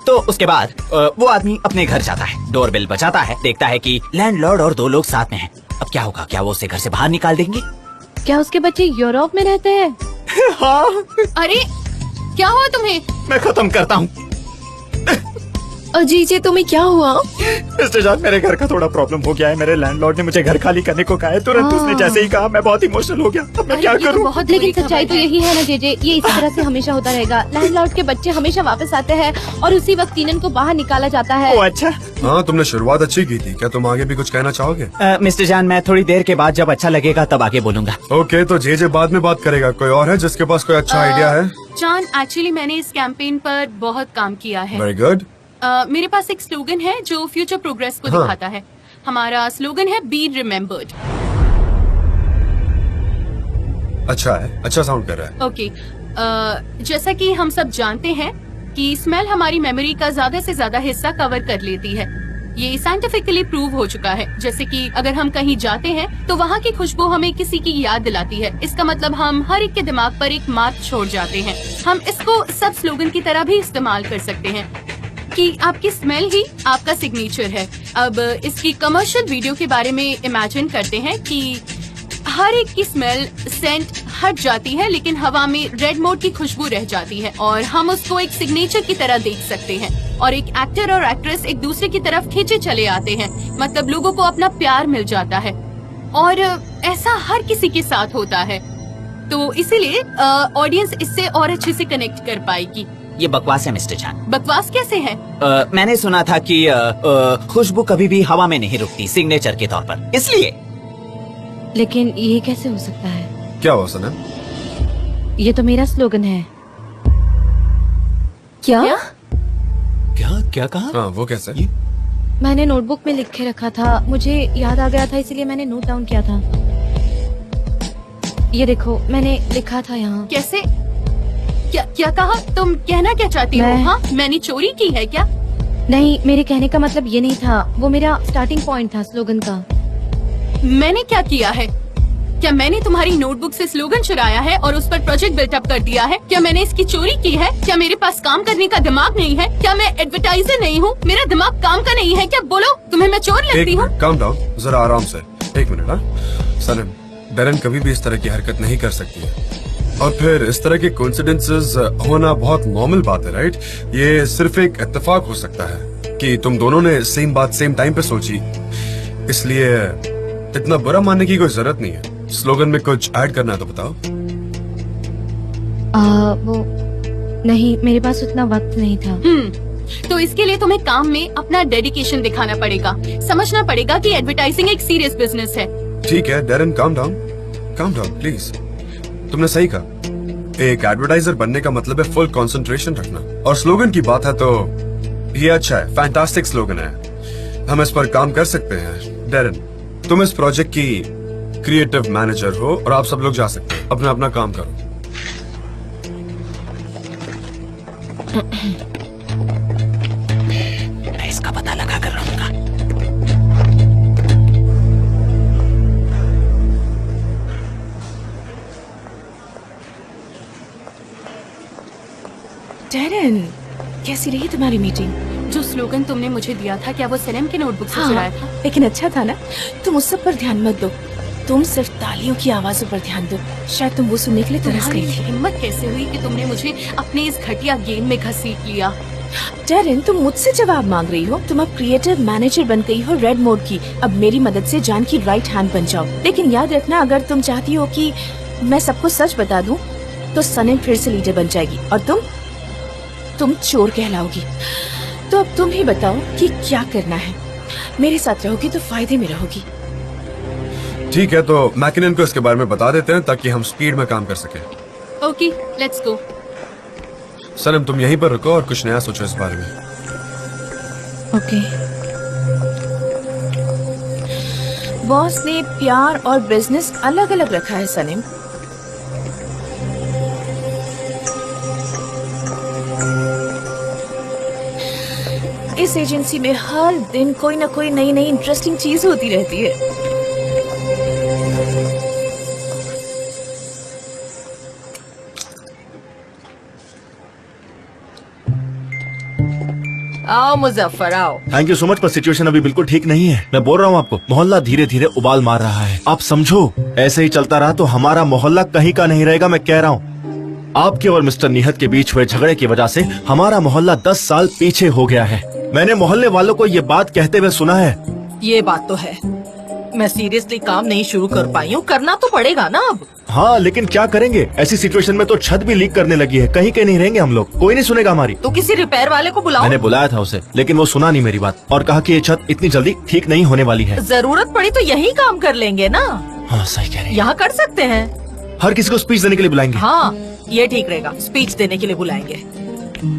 तो उसके बाद वो आदमी अपने घर जाता है, डोरबेल बजाता है, देखता है कि लैंडलॉर्ड और 2 लोग साथ में हैं। अब क्या होगा? क्या वो उसे घर से बाहर निकाल देंगे? क्या उसके बच्चे यूरोप में रहते हैं? हाँ। अरे क्या हुआ तुम्हें? मैं खत्म करता हूँ। अजीजे तुम्हें क्या हुआ? मिस्टर जान, मेरे घर का थोड़ा प्रॉब्लम हो गया है। मेरे लैंडलॉर्ड ने मुझे घर खाली करने को कहा है। तुरंत उसने जैसे ही कहा मैं बहुत इमोशनल हो गया। अब मैं क्या करूं? बहुत लेकिन सच्चाई तो यही है ना जेजे, ये इसी तरह से हमेशा होता रहेगा। लैंडलॉर्ड के बच्चे हमेशा वापस आते हैं और उसी वक्त टीनन को बाहर निकाला जाता है। ओ अच्छा। हाँ, तुमने शुरुआत अच्छी की थी। क्या तुम आगे भी कुछ कहना चाहोगे? मिस्टर जान, मैं थोड़ी देर के बाद जब अच्छा लगेगा तब आगे बोलूंगा। ओके, तो जे बाद में बात करेगा। कोई और है जिसके पास कोई अच्छा आइडिया है? जान, एक्चुअली मैंने इस कैंपेन पर बहुत काम किया है। Very good. मेरे पास एक स्लोगन है जो फ्यूचर प्रोग्रेस को दिखाता है। हमारा स्लोगन है बी रिमेम्बर्ड। अच्छा है, अच्छा साउंड कर रहा है। ओके, जैसा कि हम सब जानते हैं कि स्मेल हमारी मेमोरी का ज्यादा से ज्यादा हिस्सा कवर कर लेती है। ये साइंटिफिकली प्रूव हो चुका है। जैसे कि अगर हम कहीं जाते हैं तो वहाँ की खुशबू हमें किसी की याद दिलाती है। इसका मतलब हम हर एक के दिमाग पर एक मार्क छोड़ जाते हैं। हम इसको सब स्लोगन की तरह भी इस्तेमाल कर सकते हैं कि आपकी स्मेल ही आपका सिग्नेचर है। अब इसकी कमर्शियल वीडियो के बारे में इमेजिन करते हैं कि हर एक की स्मेल सेंट हट जाती है लेकिन हवा में रेड मोड की खुशबू रह जाती है और हम उसको एक सिग्नेचर की तरह देख सकते हैं और एक एक्टर और एक्ट्रेस एक दूसरे की तरफ खींचे चले आते हैं। मतलब लोगों को अपना प्यार मिल जाता है और ऐसा हर किसी के साथ होता है। तो इसीलिए ऑडियंस इससे और अच्छे से कनेक्ट कर पाएगी। ये बकवास है मिस्टर जान। बकवास कैसे है? मैंने सुना था कि खुशबू कभी भी हवा में नहीं रुकती, सिग्नेचर के तौर पर, इसलिए। लेकिन ये कैसे हो सकता है? क्या हुआ सनम? ये तो मेरा स्लोगन है। क्या? क्या कहा? हाँ, वो कैसे? मैंने नोटबुक में लिख के रखा था, मुझे याद आ गया था इसीलिए मैंने नोट डाउन किया था। ये देखो, मैंने लिखा था यहाँ। कैसे? क्या कहा? तुम कहना क्या चाहती हो? हाँ, मैंने चोरी की है क्या? नहीं, मेरे कहने का मतलब ये नहीं था। वो मेरा स्टार्टिंग पॉइंट था स्लोगन का। मैंने क्या किया है? क्या मैंने तुम्हारी नोटबुक से स्लोगन चुराया है और उस पर प्रोजेक्ट बिल्टअप कर दिया है? क्या मैंने इसकी चोरी की है? क्या मेरे पास काम करने का दिमाग नहीं है? क्या मैं एडवर्टाइजर नहीं हूँ? मेरा दिमाग काम का नहीं है क्या? बोलो, तुम्हें मैं चोर लगती हूँ? काम डाउन, जरा आराम से। एक मिनट। हाँ सनम, डरन कभी भी इस तरह की हरकत नहीं कर सकती है और फिर इस तरह के कोइंसिडेंसेस होना बहुत नॉर्मल बात है, राइट? ये सिर्फ एक इत्तेफाक हो सकता है कि तुम दोनों ने सेम बात सेम टाइम पे सोची, इसलिए इतना बुरा मानने की कोई जरूरत नहीं है। स्लोगन में कुछ ऐड करना है तो बताओ। वो नहीं, मेरे पास उतना वक्त नहीं था। तो इसके लिए तुम्हें काम में अपना डेडिकेशन दिखाना पड़ेगा। समझना पड़ेगा कि एडवर्टाइजिंग एक सीरियस बिजनेस है। ठीक है डेरन, काम डाउन प्लीज। तुमने सही कहा, एक एडवर्टाइजर बनने का मतलब है फुल कंसंट्रेशन रखना। और स्लोगन की बात है तो ये अच्छा है, फैंटास्टिक स्लोगन है, हम इस पर काम कर सकते हैं। डेरन, तुम इस प्रोजेक्ट की क्रिएटिव मैनेजर हो और आप सब लोग जा सकते हैं। अपना अपना काम करो। मैं इसका पता लगा कर रहूंगा। डेरन, कैसी रही तुम्हारी मीटिंग? जो स्लोगन तुमने मुझे दिया था, क्या वो सनम के नोटबुक से चुराया था? लेकिन अच्छा था ना। तुम उस सब पर ध्यान मत दो, तुम सिर्फ तालियों की आवाजों पर ध्यान दो। शायद तुम वो सुनने के लिए तरस गई थी। हिम्मत कैसे हुई कि तुमने मुझे अपने इस घटिया गेम में घसीट लिया? डेरन, तुम मुझसे जवाब मांग रही हो। तुम अब क्रिएटिव मैनेजर बन गई हो रेड मोड की। अब मेरी मदद से जान की राइट हैंड बन जाओ। लेकिन याद रखना, अगर तुम चाहती हो कि मैं सबको सच बता दूं, तो सनम फिर से लीडर बन जाएगी और तुम चोर कहलाओगी। तो अब तुम ही बताओ कि क्या करना है। मेरे साथ रहोगी तो फायदे में रहोगी। ठीक है, तो मैकिनन को इसके बारे में बता देते हैं ताकि हम स्पीड में काम कर सके। Okay, let's go. सनम, तुम यहीं पर रुको और कुछ नया सोचो इस बारे में। ओके। बॉस ने प्यार और बिजनेस अलग अलग रखा है सनम। इस एजेंसी में हर दिन कोई ना कोई नई नई इंटरेस्टिंग चीज होती रहती है। आओ मुजफ्फर, आओ। थैंक यू सो मच, पर सिचुएशन अभी बिल्कुल ठीक नहीं है। मैं बोल रहा हूँ आपको, मोहल्ला धीरे धीरे उबाल मार रहा है। आप समझो, ऐसे ही चलता रहा तो हमारा मोहल्ला कहीं का नहीं रहेगा। मैं कह रहा हूँ, आपके और मिस्टर निहत के बीच हुए झगड़े की वजह से हमारा मोहल्ला 10 साल पीछे हो गया है। मैंने मोहल्ले वालों को ये बात कहते हुए सुना है। ये बात तो है, मैं सीरियसली काम नहीं शुरू कर पाई हूँ, करना तो पड़ेगा ना अब। हाँ, लेकिन क्या करेंगे? ऐसी सिचुएशन में तो छत भी लीक करने लगी है, कहीं के नहीं रहेंगे हम लोग, कोई नहीं सुनेगा हमारी। तो किसी रिपेयर वाले को बुलाओ। मैंने बुलाया था उसे, लेकिन वो सुना नहीं मेरी बात और कहा कि ये छत इतनी जल्दी ठीक नहीं होने वाली है। जरूरत पड़ी तो यही काम कर लेंगे ना। हाँ सही कह रही है। यहाँ कर सकते हैं। हर किसी को स्पीच देने के लिए बुलाएंगे। हाँ ये ठीक रहेगा, स्पीच देने के लिए बुलाएंगे।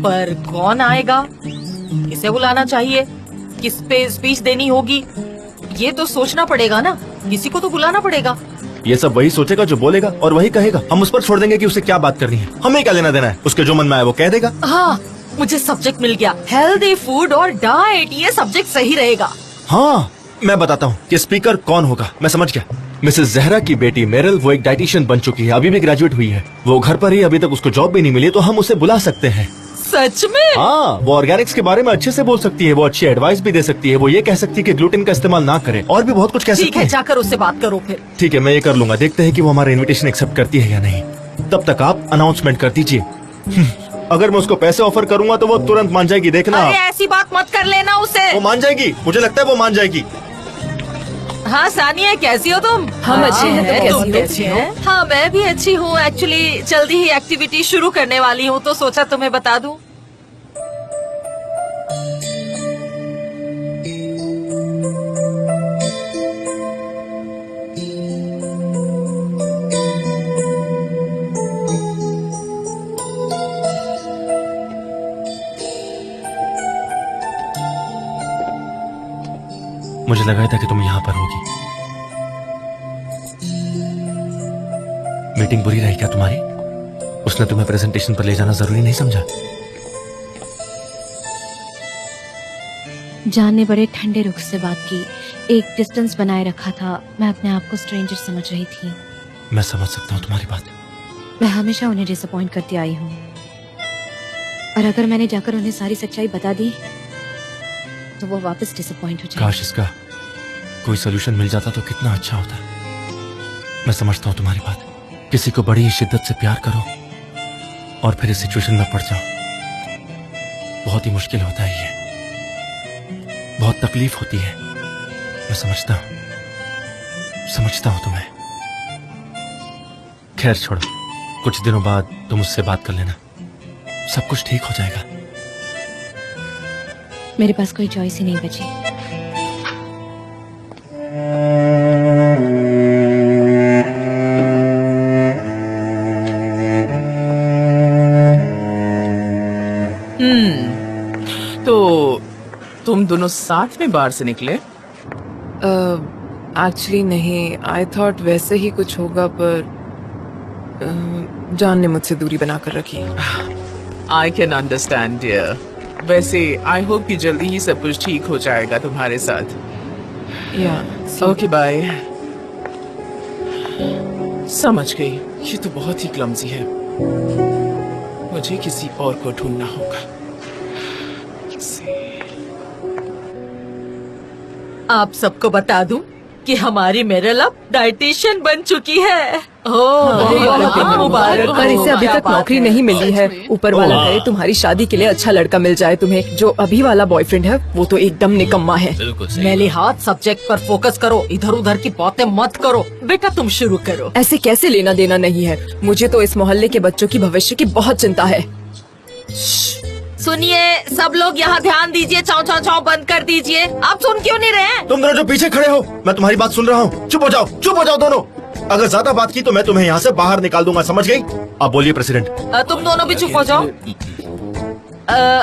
पर कौन आएगा, किसे बुलाना चाहिए, किस पे स्पीच देनी होगी, ये तो सोचना पड़ेगा ना। किसी को तो बुलाना पड़ेगा। ये सब वही सोचेगा जो बोलेगा और वही कहेगा। हम उस पर छोड़ देंगे कि उसे क्या बात करनी है, हमें क्या लेना देना है। उसके जो मन में आए वो कह देगा। हाँ मुझे सब्जेक्ट मिल गया, हेल्दी फूड और डाइट, ये सब्जेक्ट सही रहेगा। हाँ मैं बताता हूँ कि स्पीकर कौन होगा। मैं समझ गया, मिसेस जहरा की बेटी मेरल, वो एक डाइटिशियन बन चुकी है, अभी भी ग्रेजुएट हुई है। वो घर पर ही, अभी तक उसको जॉब भी नहीं मिली, तो हम उसे बुला सकते हैं। सच में? हाँ, वो ऑर्गेनिक्स के बारे में अच्छे से बोल सकती है, वो अच्छी एडवाइस भी दे सकती है, वो ये कह सकती है कि ग्लूटेन का इस्तेमाल ना करे, और भी बहुत कुछ कह सकती है। ठीक है, जाकर उससे बात करो फिर। ठीक है, मैं ये कर लूंगा। देखते हैं कि वो हमारा इनविटेशन एक्सेप्ट करती है या नहीं। तब तक आप अनाउंसमेंट कर दीजिए। अगर मैं उसको पैसे ऑफर करूंगा तो वो तुरंत मान जाएगी, देखना। अरे ऐसी बात मत कर लेना उसे। वो मान जाएगी, मुझे लगता है वो मान जाएगी। हाँ सानिया, कैसी हो तुम? हम अच्छे हैं, तुम कैसी हो? हाँ मैं भी अच्छी हूँ। एक्चुअली जल्दी ही एक्टिविटी शुरू करने वाली हूँ, तो सोचा तुम्हें बता दूं। मुझे लगा था कि तुम यहाँ पर होगी। मीटिंग बुरी रही क्या तुम्हारी? उसने तुम्हें प्रेजेंटेशन पर ले जाना जरूरी नहीं समझा? जान ने बड़े ठंडे रुख से बात की, एक डिस्टेंस बनाए रखा था। मैं अपने आप को स्ट्रेंजर समझ रही थी। मैं समझ सकता हूँ तुम्हारी बात। मैं हमेशा उन्हें डिसअपॉइंट करती आई हूँ, और अगर मैंने जाकर उन्हें सारी सच्चाई बता दी तो वो वापस डिसअपॉइंट हो जाए। काश इसका कोई सोल्यूशन मिल जाता तो कितना अच्छा होता। मैं समझता हूँ तुम्हारी बात। किसी को बड़ी शिद्दत से प्यार करो और फिर इस सिचुएशन में पड़ जाओ, बहुत ही मुश्किल होता है ये, बहुत तकलीफ होती है। मैं समझता हूँ तुम्हें। खैर छोड़ो, कुछ दिनों बाद तुम उससे बात कर लेना, सब कुछ ठीक हो जाएगा। मेरे पास कोई चॉइस ही नहीं बची। तो तुम दोनों साथ में बाहर से निकले? एक्चुअली नहीं, आई थॉट वैसे ही कुछ होगा, पर जान ने मुझसे दूरी बनाकर रखी। I can understand dear. वैसे आई होप कि जल्दी ही सब कुछ ठीक हो जाएगा तुम्हारे साथ। या ओके बाय। समझ गई, ये तो बहुत ही क्लमजी है। मुझे किसी और को ढूंढना होगा। आप सबको बता दूं कि हमारी मेरल अब डाइटिशियन बन चुकी है। ओह मुबारक। पर इसे अभी तक नौकरी नहीं मिली है। ऊपर वाला करे तुम्हारी शादी के लिए अच्छा लड़का मिल जाए तुम्हें। जो अभी वाला बॉयफ्रेंड है वो तो एकदम निकम्मा है। मेरे हाथ सब्जेक्ट पर फोकस करो, इधर उधर की बातें मत करो। बेटा तुम शुरू करो। ऐसे कैसे लेना देना नहीं है? मुझे तो इस मोहल्ले के बच्चों की भविष्य की बहुत चिंता है। सुनिए सब लोग, यहाँ ध्यान दीजिए। चाव चाव चाव बंद कर दीजिए। आप सुन क्यों नहीं रहे? तुम दोनों जो पीछे खड़े हो, मैं तुम्हारी बात सुन रहा हूँ। चुप हो जाओ दोनों। अगर ज्यादा बात की तो मैं तुम्हें यहाँ से बाहर निकाल दूंगा, समझ गई? आप बोलिए प्रेसिडेंट। तुम दोनों भी चुप हो जाओ।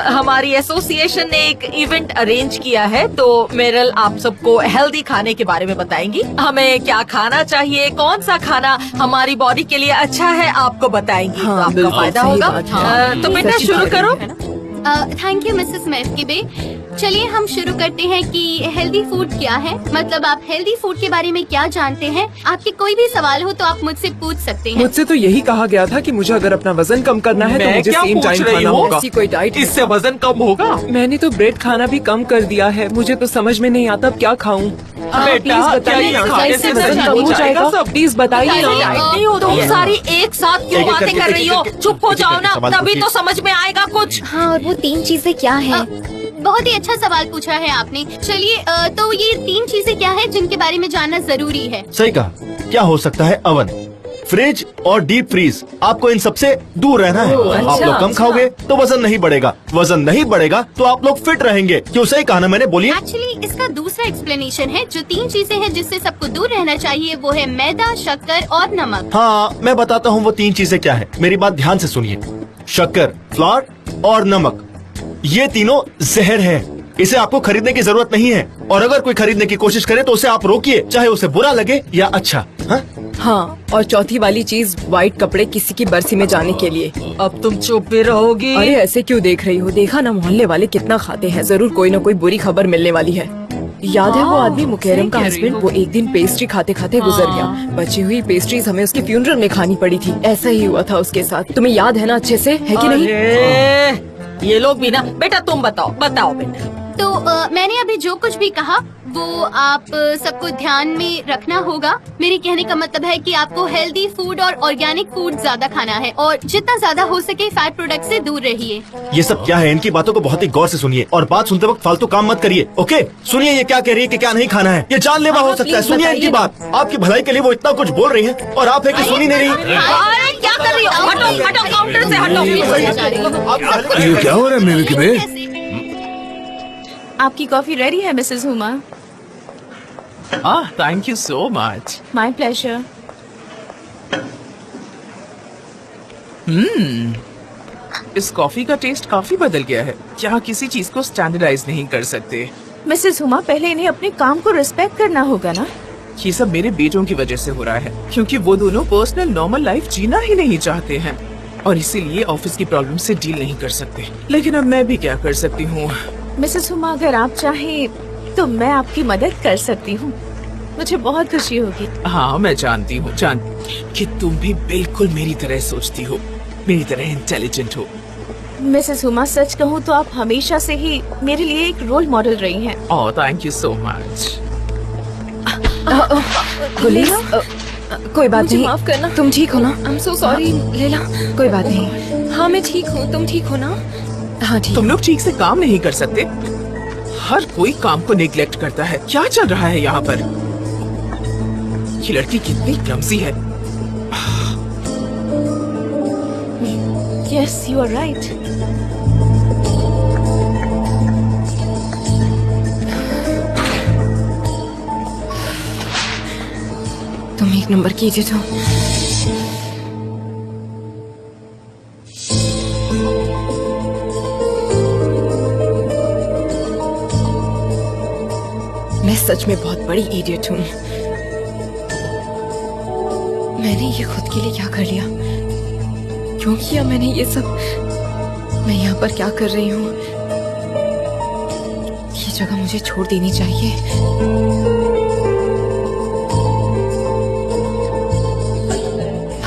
हमारी एसोसिएशन ने एक इवेंट अरेंज किया है, तो मेरल आप सबको हेल्दी खाने के बारे में बताएंगी। हमें क्या खाना चाहिए, कौन सा खाना हमारी बॉडी के लिए अच्छा है, आपको बताएंगी। हाँ, तो आपका फायदा होगा। तो बेटा शुरू करो। थैंक यू मिसेस मैफकीबे। चलिए हम शुरू करते हैं कि हेल्दी फूड क्या है। मतलब आप हेल्दी फूड के बारे में क्या जानते हैं? आपके कोई भी सवाल हो तो आप मुझसे पूछ सकते हैं। मुझसे तो यही कहा गया था कि मुझे अगर अपना वजन कम करना है तो मुझे सेम टाइम खाना होगा। ऐसी कोई डाइट इससे वजन कम होगा? मैंने तो ब्रेड खाना भी कम कर दिया है। मुझे तो समझ में नहीं आता क्या खाऊं। प्लीज बताइए ना, कैसे वजन कम हो जाएगा? प्लीज बताइए ना। तुम सारी एक साथ क्यों बातें कर रही हो? चुप हो जाओ ना, तभी तो समझ में आएगा कुछ। हाँ, और वो 3 चीजें क्या हैं? बहुत ही अच्छा सवाल पूछा है आपने। चलिए तो ये 3 चीजें क्या है जिनके बारे में जानना जरूरी है? सही कहा। क्या हो सकता है? अवन, फ्रिज और डीप फ्रीज। आपको इन सबसे दूर रहना है। आप लोग कम खाओगे तो वजन नहीं बढ़ेगा, वजन नहीं बढ़ेगा तो आप लोग फिट रहेंगे। क्यों? सही कहा ना मैंने? बोलिए। एक्चुअली इसका दूसरा एक्सप्लेनेशन है। जो 3 चीजें हैं जिससे सबको दूर रहना चाहिए वो है मैदा, शक्कर और नमक। हाँ, मैं बताता हूँ वो 3 चीजें क्या है। मेरी बात ध्यान से सुनिए। शक्कर, फ्लोर और नमक, ये तीनों जहर है। इसे आपको खरीदने की जरूरत नहीं है, और अगर कोई खरीदने की कोशिश करे तो उसे आप रोकिए, चाहे उसे बुरा लगे या अच्छा। हाँ, और चौथी वाली चीज, व्हाइट कपड़े किसी की बरसी में जाने के लिए। अब तुम चुप ही रहोगी? अरे ऐसे क्यों देख रही हो? देखा ना मोहल्ले वाले कितना खाते हैं, जरूर कोई न कोई बुरी खबर मिलने वाली है। याद है वो आदमी मुकेरम का हस्बैंड, वो एक दिन पेस्ट्री खाते खाते गुजर गया। बची हुई पेस्ट्रीज हमें उसके फ्यूनरल में खानी पड़ी थी। ऐसा ही हुआ था उसके साथ। तुम्हें याद है ना अच्छे से, है कि नहीं? ये लोग भी ना। बेटा तुम बताओ बेटा। तो मैंने अभी जो कुछ भी कहा वो आप सबको ध्यान में रखना होगा। मेरे कहने का मतलब है कि आपको हेल्दी फूड और ऑर्गेनिक फूड ज्यादा खाना है, और जितना ज्यादा हो सके फैट प्रोडक्ट से दूर रहिए। ये सब क्या है? इनकी बातों को बहुत ही गौर से सुनिए, और बात सुनते वक्त फालतू काम मत करिए। ओके, सुनिए ये क्या कह रही है कि क्या नहीं खाना है। ये जानलेवा हो सकता है। सुनिए इनकी बात। आपकी भलाई के लिए वो इतना कुछ बोल रही है और आप है कि सुन ही नहीं रही। क्या कर रही हो? हटो काउंटर से हटो। ये क्या हो रहा है मिल्की में? आपकी कॉफी रेडी है Mrs Huma. Thank you so much. My pleasure. इस कॉफी का टेस्ट काफी बदल गया है। क्या किसी चीज को स्टैंडर्डाइज नहीं कर सकते? मिसेस हुमा, पहले इन्हें अपने काम को रिस्पेक्ट करना होगा ना। ये सब मेरे बेटों की वजह से हो रहा है, क्योंकि वो दोनों पर्सनल नॉर्मल लाइफ जीना ही नहीं चाहते हैं, और इसीलिए ऑफिस की प्रॉब्लम से डील नहीं कर सकते। लेकिन अब मैं भी क्या कर सकती हूँ? मिसेस हुमा, अगर आप चाहें तो मैं आपकी मदद कर सकती हूँ। मुझे बहुत खुशी होगी। हाँ, मैं जानती हूँ कि तुम भी बिल्कुल मेरी तरह सोचती हो, मेरी तरह इंटेलिजेंट हो। मिसेस हुमा, सच कहूँ तो आप हमेशा से ही मेरे लिए एक रोल मॉडल रही हैं। Oh, thank you so much. Police, कोई बात नहीं, माफ करना। तुम ठीक हो ना? I am so sorry. Leyla, कोई बात नहीं। हाँ मैं ठीक हूँ, तुम ठीक हो ना? हाँ ठीक। तुम लोग ठीक से काम नहीं कर सकते? हर कोई काम को नेग्लेक्ट करता है। क्या चल रहा है यहाँ पर? ये लड़की कितनी क्लमसी है। Yes, you are right. तुम एक नंबर की इडियट हो। मैं सच में बहुत बड़ी इडियट हूँ। मैंने ये खुद के लिए क्या कर लिया? क्यों किया मैंने ये सब? मैं यहाँ पर क्या कर रही हूँ? ये जगह मुझे छोड़ देनी चाहिए।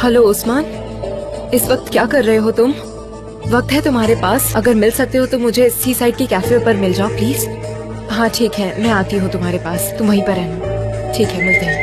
हेलो उस्मान, इस वक्त क्या कर रहे हो तुम? वक्त है तुम्हारे पास? अगर मिल सकते हो तो मुझे सी साइड की कैफे पर मिल जाओ प्लीज। हाँ ठीक है, मैं आती हूँ तुम्हारे पास, तुम वहीं पर रहना। ठीक है, मिलते हैं।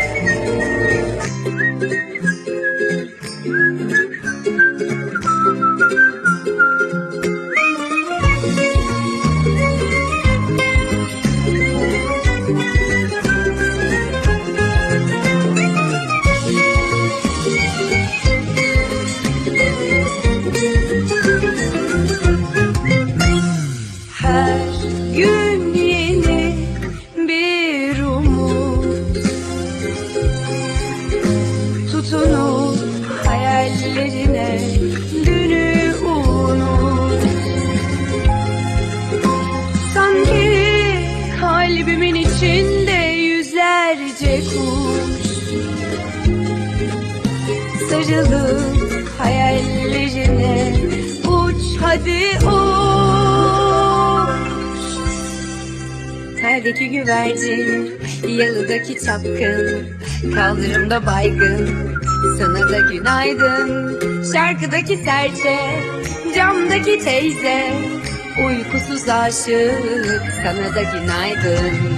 Sarılıp hayallerine uç hadi uç. Perdeki güvercin, yalıdaki çapkın, kaldırımda baygın, sana da günaydın. Şarkıdaki serçe, camdaki teyze, uykusuz aşık, sana da günaydın.